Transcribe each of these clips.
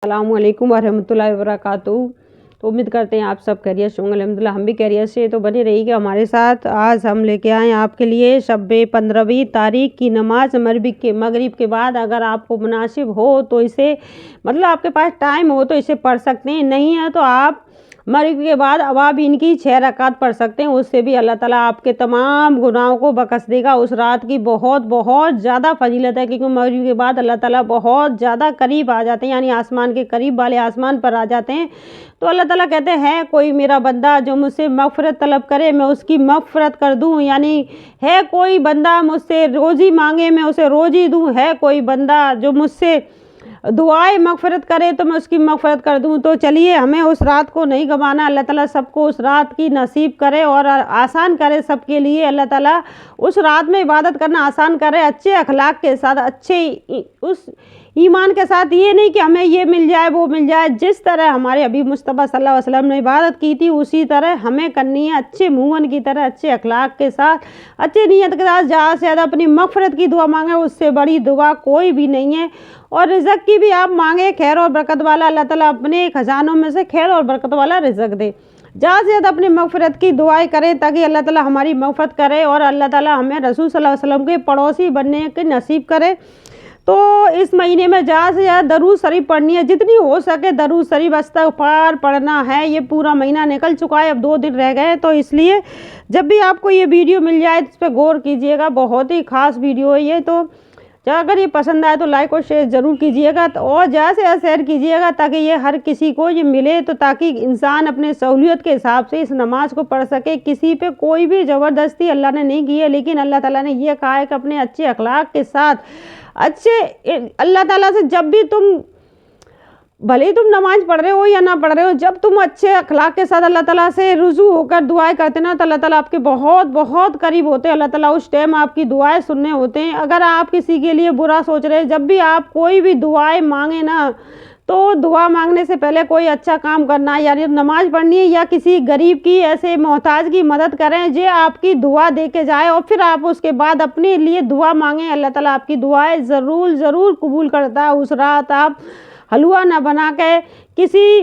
अस्सलामु अलैकुम वरहमतुल्लाहि वबरकातुहू। तो उम्मीद करते हैं आप सब खैरियत से होंगे। अल्हम्दुलिल्लाह हम भी खैरियत से। तो बने रहिएगा हमारे साथ। आज हम लेके आए आपके लिए शब-ए 15वीं तारीख की नमाज मगरिब के बाद अगर आपको मुनासिब हो तो इसे मतलब आपके पास टाइम हो तो इसे पढ़ सकते हैं, नहीं है तो आप मगरिब के बाद अवाबीन की 6 रकात पढ़ सकते हैं। उससे भी अल्लाह ताला आपके तमाम गुनाहों को बख्श देगा। उस रात की बहुत बहुत ज़्यादा फजीलत है, क्योंकि मगरिब के बाद अल्लाह ताला बहुत ज़्यादा करीब आ जाते हैं, यानी आसमान के करीब वाले आसमान पर आ जाते हैं। तो अल्लाह ताला कहते हैं कोई मेरा बंदा जो मुझसे मग़फ़िरत तलब करे मैं उसकी मग़फ़िरत कर दूँ, यानी है कोई बंदा मुझसे रोज़ी मांगे मैं उसे रोज़ी दूँ, है कोई बंदा जो मुझसे दुआएं मग़फ़िरत करे तो मैं उसकी मग़फ़िरत कर दूँ। तो चलिए हमें उस रात को नहीं गंवाना। अल्लाह ताला सबको उस रात की नसीब करे और आसान करे सबके लिए। अल्लाह ताला उस रात में इबादत करना आसान करे, अच्छे अखलाक के साथ, अच्छे उस ईमान के साथ। ये नहीं कि हमें ये मिल जाए वो मिल जाए, जिस तरह हमारे हबीब मुस्तफ़ा सल्लल्लाहु अलैहि वसल्लम ने इबादत की थी उसी तरह हमें करनी है, अच्छे मूमन की तरह, अच्छे अखलाक के साथ, अच्छे नीयत के साथ। ज़्यादा से ज़्यादा अपनी मग़फ़िरत की दुआ मांगे, उससे बड़ी दुआ कोई भी नहीं है। और रिज़्क़ की भी आप मांगे, खैर और बरकत वाला अल्लाह ताला अपने खजानों में से खैर और बरकत वाला रिज़्क़ दे। ज़्यादा से ज़्यादा अपनी मग़फ़िरत की दुआएं करें ताकि अल्लाह ताला हमारी मग़फ़िरत करे और अल्लाह ताला हमें रसूल सल्लल्लाहु अलैहि वसल्लम के पड़ोसी बनने के नसीब करे। तो इस महीने में ज़्यादा से ज़्यादा दरूद शरीफ पढ़नी है, जितनी हो सके दरूद शरीफ इस्तिग़फ़ार पढ़ना है। ये पूरा महीना निकल चुका है, अब 2 दिन रह गए हैं, तो इसलिए जब भी आपको ये वीडियो मिल जाए इस पर गौर कीजिएगा। बहुत ही ख़ास वीडियो है ये। तो अगर ये पसंद आए तो लाइक और शेयर ज़रूर कीजिएगा, तो और ज़्यादा से ज़्यादा शेयर कीजिएगा ताकि ये हर किसी को ये मिले, तो ताकि इंसान अपने सहूलियत के हिसाब से इस नमाज को पढ़ सके। किसी पे कोई भी ज़बरदस्ती अल्लाह ने नहीं की है, लेकिन अल्लाह ताला ने ये कहा है कि अपने अच्छे अखलाक के साथ अच्छे अल्लाह ताला से जब भी तुम भले ही तुम नमाज पढ़ रहे हो या ना पढ़ रहे हो, जब तुम अच्छे अखलाक के साथ अल्लाह ताला से रुजू होकर दुआएं करते ना तो अल्लाह ताला आपके बहुत बहुत करीब होते हैं। अल्लाह ताला उस टाइम आपकी दुआएं सुनने होते हैं। अगर आप किसी के लिए बुरा सोच रहे हैं, जब भी आप कोई भी दुआएं मांगे ना तो दुआ मांगने से पहले कोई अच्छा काम करना है, यानी नमाज पढ़नी है या किसी गरीब की ऐसे मोहताज की मदद करें जो आपकी दुआ दे के जाए, और फिर आप उसके बाद अपने लिए दुआ मांगें। अल्लाह ताला आपकी दुआएं ज़रूर ज़रूर कबूल करता है। उस रात आप हलवा ना बना के किसी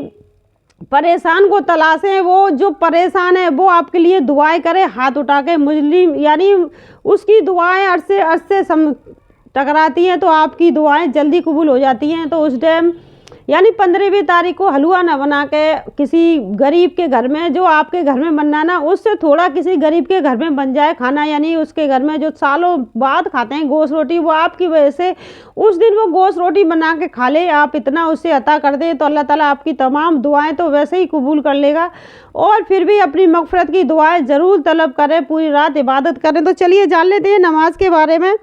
परेशान को तलाशें, वो जो परेशान है वो आपके लिए दुआएं करे हाथ उठा के। मुस्लिम यानी उसकी दुआएं अर्श से टकराती हैं तो आपकी दुआएं जल्दी कबूल हो जाती हैं। तो उस टाइम यानी 15वीं तारीख को हलवा ना बना के किसी गरीब के घर में, जो आपके घर में बनना ना उससे थोड़ा किसी गरीब के घर में बन जाए खाना, यानी उसके घर में जो सालों बाद खाते हैं गोश्त रोटी, वो आपकी वजह से उस दिन वो गोश्त रोटी बना के खा ले, आप इतना उससे अता कर दें तो अल्लाह ताला आपकी तमाम दुआएं तो वैसे ही कबूल कर लेगा। और फिर भी अपनी मग़फ़िरत की दुआएं ज़रूर तलब करें, पूरी रात इबादत करें। तो चलिए जान लेते हैं नमाज के बारे में।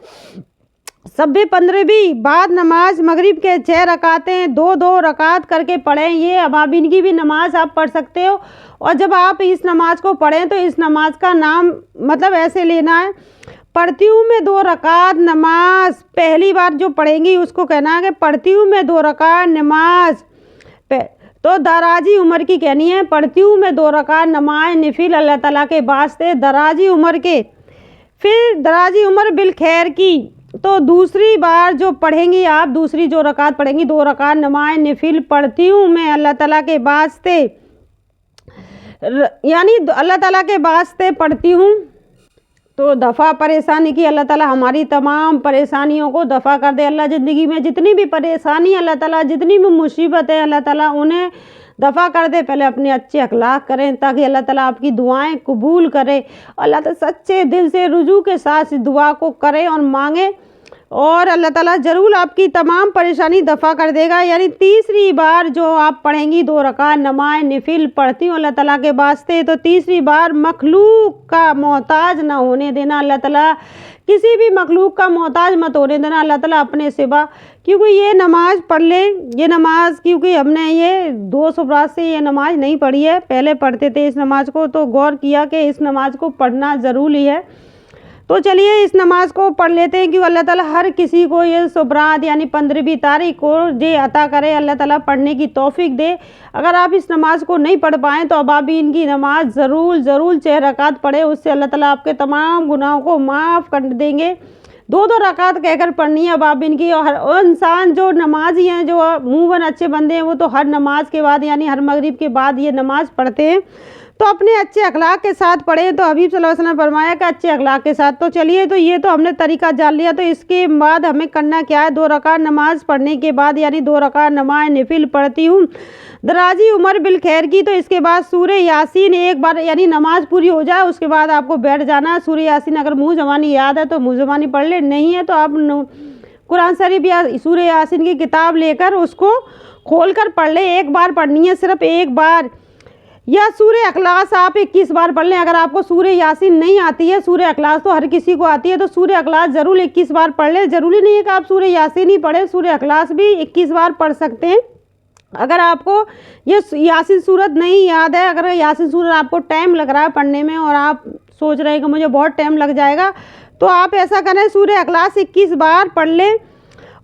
शब-ए 15वीं बाद नमाज मगरिब के 6 रकातें 2-2 रकात करके पढ़ें। ये अवाबीन की भी नमाज आप पढ़ सकते हो। और जब आप इस नमाज को पढ़ें तो इस नमाज का नाम मतलब ऐसे लेना है, पढ़ती हूँ मैं 2 रकात नमाज। पहली बार जो पढ़ेंगी उसको कहना है कि पढ़ती हूँ मैं 2 रकात नमाज। तो दराजी उम्र की कहनी है, पढ़ती हूँ मैं 2 रकात नमाज नफिल अल्लाह ताला के वास्ते दराजी उम्र के। फिर दराजी उम्र बिल खैर की। तो दूसरी बार जो पढ़ेंगी आप, दूसरी जो रकात पढ़ेंगी 2 रकात नमाज नफिल पढ़ती हूँ मैं अल्लाह ताला के वास्ते, यानी अल्लाह ताला के वास्ते पढ़ती हूँ। तो दफ़ा परेशानी की अल्लाह ताला हमारी तमाम परेशानियों को दफ़ा कर दे। अल्लाह ज़िंदगी में जितनी भी परेशानी अल्लाह ताला, जितनी भी मुसीबत है अल्लाह ताला उन्हें दफ़ा कर दे। पहले अपने अच्छे अखलाक करें ताकि अल्लाह ताला आपकी दुआएं कबूल करे। अल्लाह ताला सच्चे दिल से रुजू के साथ इस दुआ को करें और मांगें, और अल्लाह ताला ज़रूर आपकी तमाम परेशानी दफ़ा कर देगा। यानी तीसरी बार जो आप पढ़ेंगी 2 रकात नमाज नफिल पढ़ती हूँ अल्लाह ताला के वास्ते, तो तीसरी बार मखलूक का मोहताज ना होने देना। अल्लाह ताला किसी भी मखलूक का मोहताज मत होने देना अल्लाह ताला अपने सिवा। क्योंकि ये नमाज पढ़ ले, ये नमाज क्योंकि हमने ये 200 बरस से ये नमाज नहीं पढ़ी है, पहले पढ़ते थे इस नमाज को, तो गौर किया कि इस नमाज को पढ़ना ज़रूरी है। तो चलिए इस नमाज को पढ़ लेते हैं कि अल्लाह ताला हर किसी को ये सुबरात यानी 15वीं तारीख को जे अता करे, अल्लाह ताला पढ़ने की तौफीक दे। अगर आप इस नमाज को नहीं पढ़ पाएँ तो अवाबीन की नमाज ज़रूर 6 रकात पढ़े, उससे अल्लाह ताला आपके तमाम गुनाहों को माफ़ कर देंगे। 2 रकात कहकर पढ़नी है अब आप इनकी। और इंसान जो नमाजी हैं, जो मुँहबन अच्छे बंदे हैं, वो तो हर नमाज के बाद यानी हर मगरिब के बाद ये नमाज पढ़ते हैं, तो अपने अच्छे अखलाक के साथ पढ़ें। तो हबीब सल्लल्लाहु अलैहि वसल्लम फरमाया कि अच्छे अखलाक के साथ। तो चलिए, तो ये तो हमने तरीका जान लिया। तो इसके बाद हमें करना क्या है, 2 रकात नमाज पढ़ने के बाद यानी 2 रकात नमाज नफिल पढ़ती हूँ दराजी उमर बिल खैर की। तो इसके बाद सूरह यासीन एक बार यानी नमाज पूरी हो जाए उसके बाद आपको बैठ जाना है। सूरह यासीन अगर मुँह ज़बानी याद है तो मुँह ज़बानी पढ़ ले, नहीं है तो आप कुरान शरीफ या सूरह यासीन की किताब लेकर उसको खोल कर पढ़ ले। एक बार पढ़नी है, सिर्फ एक बार। या सूरह अखलास आप 21 बार पढ़ लें। अगर आपको सूरह यासीन नहीं आती है, सूरह अखलास तो हर किसी को आती है, तो सूरह अखलास ज़रूर 21 बार पढ़ लें। ज़रूरी नहीं है कि आप सूरह यासीन ही पढ़ें, सूरह अखलास भी 21 बार पढ़ सकते हैं। अगर आपको ये यासीन सूरत नहीं याद है, अगर यासीन सूरत आपको टाइम लग रहा है पढ़ने में और आप सोच रहे हैं कि मुझे बहुत टाइम लग जाएगा, तो आप ऐसा करें, सूरह अखलास 21 बार पढ़ लें।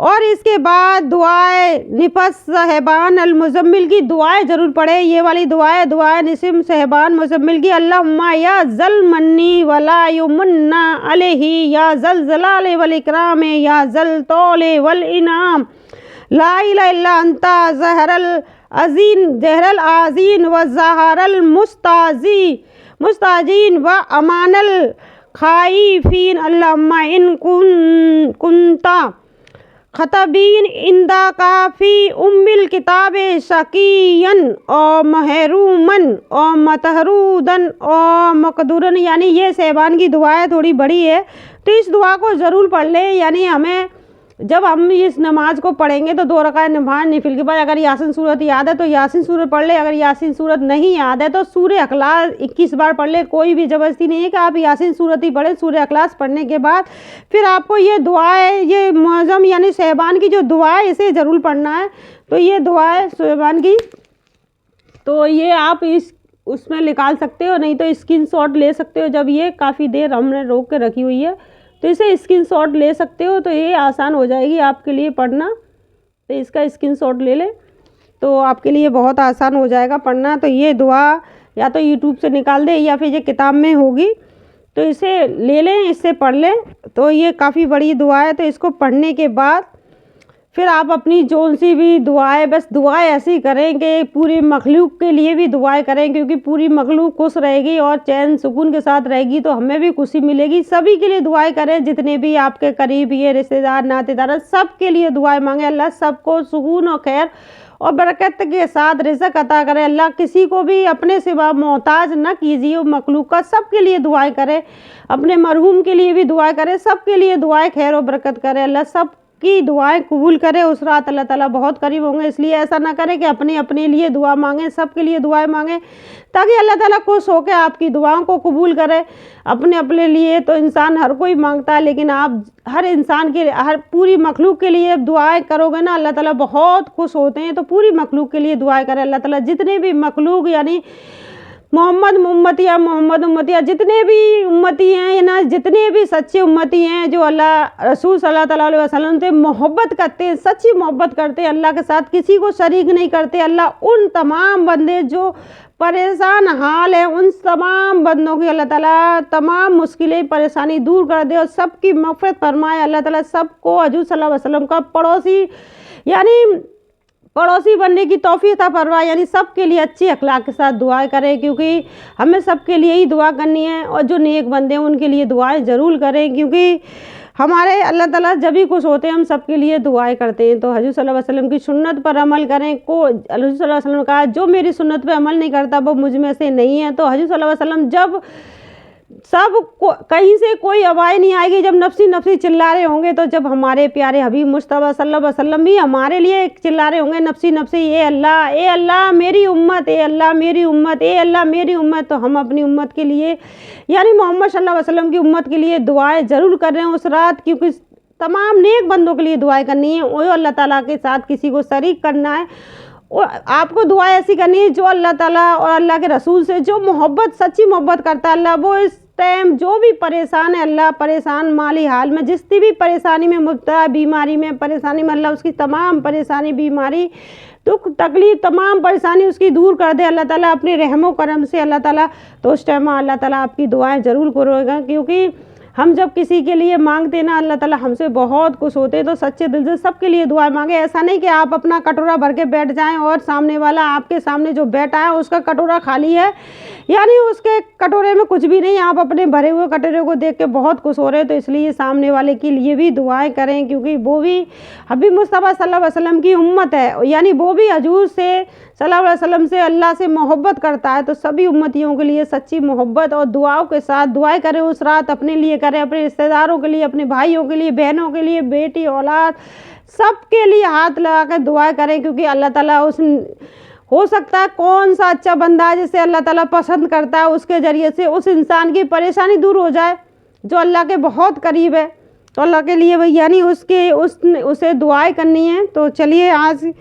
और इसके बाद दुआए निफस साहिबान अल मुज़म्मिल की दुआएं ज़रूर पढ़ें। ये वाली दुआएं निसिम साहिबान मुज़म्मिल की, अल्लाहुम्मा या ज़ल मन्नी वला युमन्ना अलैहि या ज़ल ज़लाल वल इकराम या ज़ल तौल वल इनाम ला इलाहा इल्ला अंता ज़हरल आज़ीन व ज़हरल मुस्ताजीन व अमानल खाइफीन। अल्लाहुम्मा इन कुंता खतबीन इंदा काफ़ी उम्मिल किताब शकीयन और महरूमन और मतहरूदन और मकदूरन। यानी ये सहबान की दुआएं थोड़ी बड़ी है, तो इस दुआ को ज़रूर पढ़ लें। यानी हमें जब हम इस नमाज को पढ़ेंगे तो 2 रकात नमाज नफिल के बाद अगर यासीन सूरत याद है तो यासीन सूरत पढ़ ले। अगर यासीन सूरत नहीं याद है तो सूरह अखलास 21 बार पढ़ ले। कोई भी ज़बरदस्ती नहीं है कि आप यासीन सूरत ही पढ़ें। सूरह अखलास पढ़ने के बाद फिर आपको ये दुआ है, ये मुअज़्ज़म यानी सहबान की जो दुआ है, इसे ज़रूर पढ़ना है। तो ये दुआ है सहबान की, तो ये आप उसमें निकाल सकते हो, नहीं तो स्क्रीनशॉट ले सकते हो। जब ये काफ़ी देर हमने रोक के रखी हुई है तो इसे स्क्रीनशॉट ले सकते हो, तो ये आसान हो जाएगी आपके लिए पढ़ना। तो इसका स्क्रीनशॉट ले लें तो आपके लिए बहुत आसान हो जाएगा पढ़ना। तो ये दुआ या तो यूट्यूब से निकाल दें या फिर ये किताब में होगी, तो इसे ले लें, इससे पढ़ लें। तो ये काफ़ी बड़ी दुआ है। तो इसको पढ़ने के बाद फिर आप अपनी जोन सी भी दुआएं, बस दुआएं ऐसी करें कि पूरी मखलूक के लिए भी दुआएं करें, क्योंकि पूरी मखलूक खुश रहेगी और चैन सुकून के साथ रहेगी तो हमें भी खुशी मिलेगी। सभी के लिए दुआएं करें, जितने भी आपके करीब ये रिश्तेदार नातेदार, सब के लिए दुआएं मांगे। अल्लाह सबको सुकून और खैर और बरकत के साथ रिज़्क़ अता करे। अल्लाह किसी को भी अपने सिवा मोहताज न कीजिए मखलूक का। सबके लिए दुआएं करें, अपने मरहूम के लिए भी दुआएं करें, सबके लिए दुआएं खैर और बरकत करे। अल्लाह सब की दुआएं कबूल करे। उस रात अल्लाह ताला बहुत करीब होंगे, इसलिए ऐसा ना करें कि अपने लिए दुआ मांगें, सबके लिए दुआएं मांगें, ताकि अल्लाह ताला खुश होकर आपकी दुआओं को कबूल करे। अपने लिए तो इंसान हर कोई मांगता है, लेकिन आप हर इंसान के हर पूरी मखलूक के लिए दुआएं करोगे ना, अल्लाह ताला बहुत खुश होते हैं। तो पूरी मखलूक के लिए दुआएं करें। अल्लाह ताला जितने भी मखलूक यानी मोहम्मद उम्मतिया जितने भी उम्मती हैं ना, जितने भी सच्चे उम्मती हैं जो अल्लाह रसूल सल्लल्लाहु अलैहि वसल्लम से मोहब्बत करते हैं, सच्ची मोहब्बत करते हैं, अल्लाह के साथ किसी को शरीक नहीं करते, अल्लाह उन तमाम बंदे जो परेशान हाल है, उन तमाम बंदों की अल्लाह ताला तमाम मुश्किलें परेशानी दूर कर दे और सबकी मग़फ़िरत फरमाए। अल्लाह ताला सबको हजूर सल्लल्लाहु अलैहि वसल्लम का पड़ोसी बनने की तौफीक अता फरमाए। यानी सबके लिए अच्छे अखलाक के साथ दुआएं करें, क्योंकि हमें सबके लिए ही दुआ करनी है और जो नेक बंदे हैं उनके लिए दुआएं ज़रूर करें, क्योंकि हमारे अल्लाह ताला जब भी खुश होते हैं हम सबके लिए दुआएं करते हैं। तो हजूर सल्लल्लाहु अलैहि वसल्लम की सुन्नत पर अमल करें। हजूर सल्लल्लाहु अलैहि वसल्लम ने कहा जो मेरी सुन्नत पर अमल नहीं करता वो मुझ में से नहीं है। तो हजूर सल्लल्लाहु अलैहि वसल्लम जब कहीं से कोई आवाज़ नहीं आएगी, जब नफ्सी चिल्ला रहे होंगे, तो जब हमारे प्यारे हबीब मुस्तफ़ा सल्लल्लाहु अलैहि वसल्लम भी हमारे लिए चिल्ला रहे होंगे नफ्सी ए अल्लाह मेरी उम्मत, ए अल्लाह मेरी उम्मत, ए अल्लाह मेरी उम्मत, तो हम अपनी उम्मत के लिए यानी मोहम्मद सल्लल्लाहु अलैहि वसल्लम की उम्मत के लिए दुआएं ज़रूर कर रहे हैं उस रात, क्योंकि तमाम नेक बंदों के लिए दुआएं करनी है। वो अल्लाह ताला के साथ किसी को शरीक करना है। और आपको दुआ ऐसी करनी है जो अल्लाह ताला और अल्लाह के रसूल से जो मोहब्बत सच्ची मोहब्बत करता है, अल्लाह वो इस टाइम जो भी परेशान है, अल्लाह परेशान माली हाल में जितनी भी परेशानी में मुब्तला, बीमारी में परेशानी में, अल्लाह उसकी तमाम परेशानी बीमारी दुख तकलीफ तमाम परेशानी उसकी दूर कर दे अल्लाह ताला अपने रहमो करम से। अल्लाह ताला तो उस टाइम अल्लाह ताला आपकी दुआएं ज़रूर करेगा, क्योंकि हम जब किसी के लिए मांगते हैं ना, अल्लाह ताला हमसे बहुत खुश होते हैं। तो सच्चे दिल से सबके लिए दुआएं मांगे। ऐसा नहीं कि आप अपना कटोरा भर के बैठ जाएं और सामने वाला आपके सामने जो बैठा है उसका कटोरा खाली है, यानी उसके कटोरे में कुछ भी नहीं, आप अपने भरे हुए कटोरे को देख के बहुत खुश हो रहे हैं। तो इसलिए सामने वाले के लिए भी दुआएं करें, क्योंकि वो भी हबीब मुस्तफ़ा सल्लल्लाहु अलैहि वसल्लम की उम्मत है, यानी वो भी हजूर से सल्लल्लाहु अलैहि वसल्लम से, अल्लाह से मोहब्बत करता है। तो सभी उम्मतियों के लिए सच्ची मोहब्बत और दुआओं के साथ दुआएं करें। उस रात अपने लिए करें, अपने रिश्तेदारों के लिए, अपने भाइयों के लिए, बहनों के लिए, बेटी औलाद सबके लिए हाथ लगा कर दुआएं करें, क्योंकि अल्लाह ताला हो सकता है कौन सा अच्छा बंदा है जिसे अल्लाह ताला पसंद करता है, उसके ज़रिए से उस इंसान की परेशानी दूर हो जाए जो अल्लाह के बहुत करीब है। तो अल्लाह के लिए वही, यानी उसे दुआएं करनी है। तो चलिए आज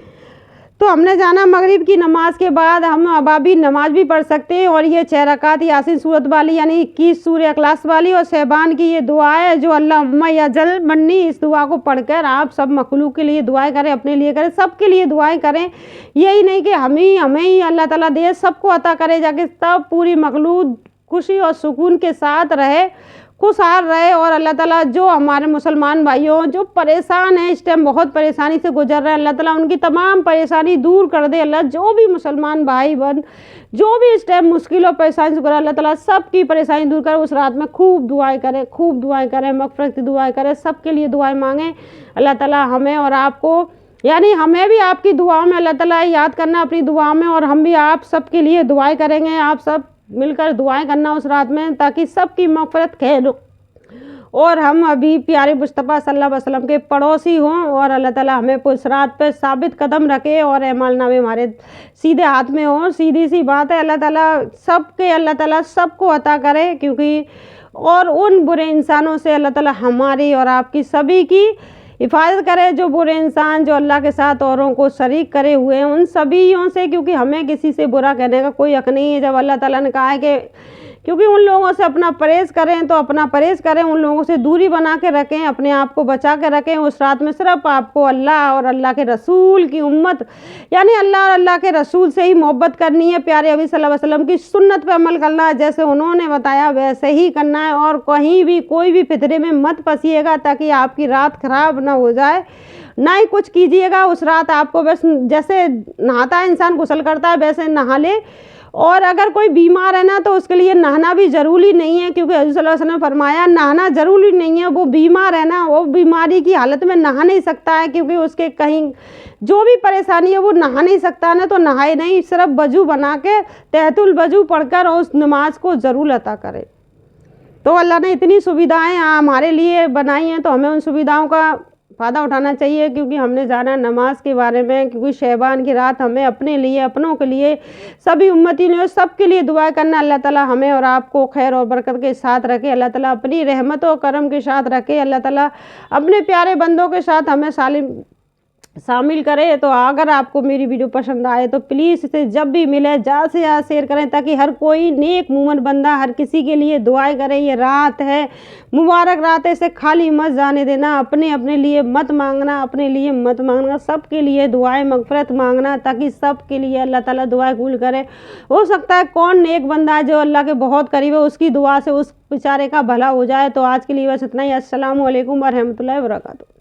तो हमने जाना मगरिब की नमाज के बाद हम अबाबी नमाज भी पढ़ सकते हैं, और ये 6 रकात यासीन सूरत वाली यानी 21 सूरह इखलास वाली और शहबान की ये दुआ है जो अल्लाहुम्मा या जल मन्नी, इस दुआ को पढ़कर आप सब मखलूक के लिए दुआएं करें, अपने लिए करें, सबके लिए दुआएं करें। यही नहीं कि हमें ही अल्लाह ताला दे, सबको अता करे, जाके तब पूरी मखलूक खुशी और सुकून के साथ रहे, खुशहाल रहे। और अल्लाह ताला जो हमारे मुसलमान भाइयों जो परेशान हैं, इस टाइम बहुत परेशानी से गुजर रहे हैं, अल्लाह ताला उनकी तमाम परेशानी दूर कर दे। अल्लाह जो भी मुसलमान भाई बहन जो भी इस टाइम मुश्किल और परेशानी से गुजर, अल्लाह ताला सबकी परेशानी दूर करे। उस रात में खूब दुआएं करें, खूब दुआएं करें, मग़फ़िरत की दुआएं करें, सबके लिए दुआएं मांगें। अल्लाह ताला हमें और आपको, यानी हमें भी आपकी दुआओं में अल्लाह ताला याद करना अपनी दुआओं में, और हम भी आप सबके लिए दुआएं करेंगे। आप सब मिलकर दुआएं करना उस रात में, ताकि सबकी मग़फ़िरत खैर और हम अभी प्यारे मुस्तफ़ा सल्लल्लाहु अलैहि वसल्लम के पड़ोसी हों, और अल्लाह ताला हमें उस रात पर साबित कदम रखे और अमालनामे हमारे सीधे हाथ में हो। सीधी सी बात है, अल्लाह ताला सबको अता करे, क्योंकि और उन बुरे इंसानों से अल्लाह ताला हमारी और आपकी सभी की हिफाजत करे, जो बुरे इंसान जो अल्लाह के साथ औरों को शरीक करे हुए हैं, उन सभीयों से, क्योंकि हमें किसी से बुरा कहने का कोई हक़ नहीं है। जब अल्लाह ताला ने कहा है कि क्योंकि उन लोगों से अपना परहेज़ करें, तो अपना परहेज़ करें, उन लोगों से दूरी बना के रखें, अपने आप को बचा के रखें। उस रात में सिर्फ आपको अल्लाह और अल्लाह के रसूल की उम्मत, यानी अल्लाह और अल्लाह के रसूल से ही मोहब्बत करनी है। प्यारे अभी सल्लल्लाहु अलैहि वसल्लम की सुन्नत पे अमल करना है, जैसे उन्होंने बताया वैसे ही करना है, और कहीं भी कोई भी फितरे में मत फंसिएगा, ताकि आपकी रात ख़राब ना हो जाए। ना ही कुछ कीजिएगा उस रात, आपको बस जैसे नहाता है इंसान, गुस्ल करता है, वैसे नहा ले। और अगर कोई बीमार है ना, तो उसके लिए नहाना भी ज़रूरी नहीं है, क्योंकि हज़रत सल्लल्लाहु अलैहि वसल्लम ने फरमाया नहाना ज़रूरी नहीं है। वो बीमार है ना, वो बीमारी की हालत में नहा नहीं सकता है, क्योंकि उसके कहीं जो भी परेशानी है वो नहा नहीं सकता ना, तो नहाए नहीं, सिर्फ वजू बना के तहतुल वजू पढ़कर उस नमाज को ज़रूर अता करे। तो अल्लाह ने इतनी सुविधाएँ हमारे लिए बनाई हैं, तो हमें उन सुविधाओं का फ़ायदा उठाना चाहिए, क्योंकि हमने जाना नमाज के बारे में, क्योंकि शहबान की रात हमें अपने लिए, अपनों के लिए, सभी उम्मती ने सबके लिए दुआ करना। अल्लाह ताला हमें और आपको खैर और बरकत के साथ रखे, अल्लाह ताला अपनी रहमत और करम के साथ रखे, अल्लाह ताला अपने प्यारे बंदों के साथ हमें शामिल करे। तो अगर आपको मेरी वीडियो पसंद आए तो प्लीज़ इसे जब भी मिले ज़्यादा से ज़्यादा शेयर करें, ताकि हर कोई नेक मूमन बंदा हर किसी के लिए दुआएं करे। ये रात है, मुबारक रात है, इसे खाली मत जाने देना। अपने लिए मत मांगना, अपने लिए मत मांगना, सबके लिए दुआएं मग़फ़िरत मांगना, ताकि सबके लिए अल्लाह ताला दुआएं कबूल करे। हो सकता है कौन नेक बंदा है जो अल्लाह के बहुत करीब है, उसकी दुआ से उस बेचारे का भला हो जाए। तो आज के लिए बस इतना ही। अस्सलामु अलैकुम व रहमतुल्लाहि व बरकातुहू।